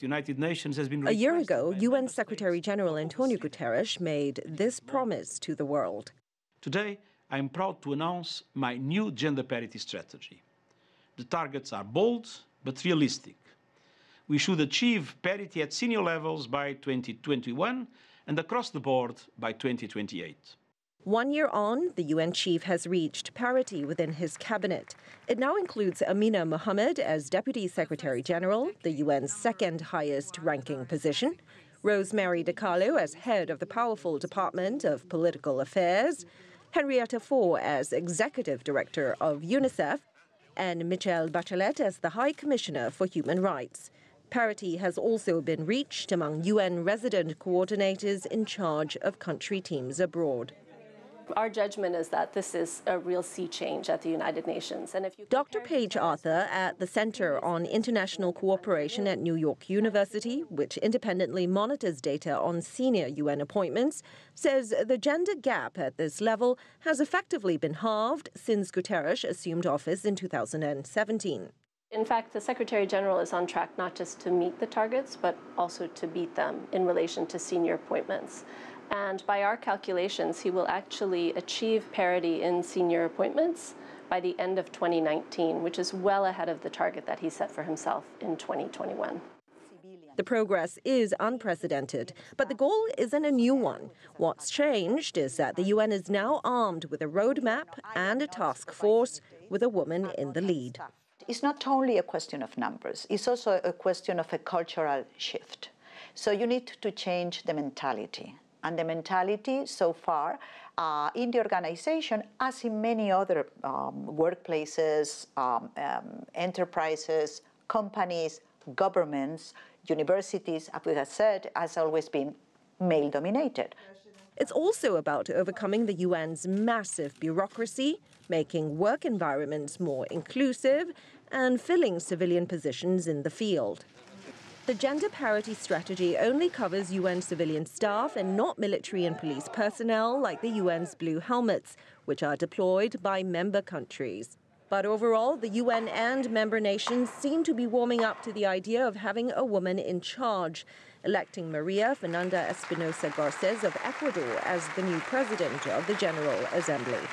the United Nations has been... A year ago, UN Secretary-General Antonio Guterres made this promise to the world. Today, I am proud to announce my new gender parity strategy. The targets are bold but realistic. We should achieve parity at senior levels by 2021 and across the board by 2028. 1 year on, the UN chief has reached parity within his cabinet. It now includes Amina Mohammed as Deputy Secretary-General, the UN's second highest ranking position, Rosemary DiCarlo as head of the powerful Department of Political Affairs, Henrietta Fore as Executive Director of UNICEF, and Michelle Bachelet as the High Commissioner for Human Rights. Parity has also been reached among UN resident coordinators in charge of country teams abroad. Our judgment is that this is a real sea change at the United Nations. And if you Dr. Paige Arthur at the Center on International Cooperation at New York University, which independently monitors data on senior UN appointments, says the gender gap at this level has effectively been halved since Guterres assumed office in 2017. In fact, the Secretary-General is on track not just to meet the targets, but also to beat them in relation to senior appointments. And by our calculations, he will actually achieve parity in senior appointments by the end of 2019, which is well ahead of the target that he set for himself in 2021. The progress is unprecedented, but the goal isn't a new one. What's changed is that the UN is now armed with a roadmap and a task force with a woman in the lead. It's not only a question of numbers, it's also a question of a cultural shift. So you need to change the mentality. And the mentality so far in the organization, as in many other workplaces, enterprises, companies, governments, universities, as we have said, has always been male-dominated. It's also about overcoming the UN's massive bureaucracy, making work environments more inclusive, and filling civilian positions in the field. The gender parity strategy only covers UN civilian staff and not military and police personnel like the UN's Blue Helmets, which are deployed by member countries. But overall, the UN and member nations seem to be warming up to the idea of having a woman in charge, electing Maria Fernanda Espinosa Garcés of Ecuador as the new president of the General Assembly.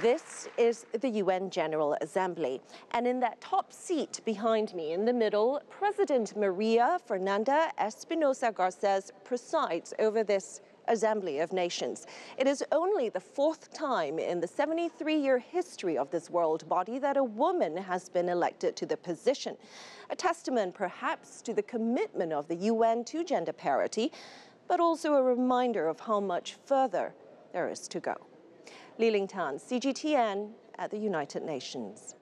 This is the UN General Assembly, and in that top seat behind me in the middle, President Maria Fernanda Espinosa Garcés presides over this Assembly of Nations. It is only the fourth time in the 73-year history of this world body that a woman has been elected to the position, a testament perhaps to the commitment of the UN to gender parity, but also a reminder of how much further there is to go. Liling Tan, CGTN at the United Nations.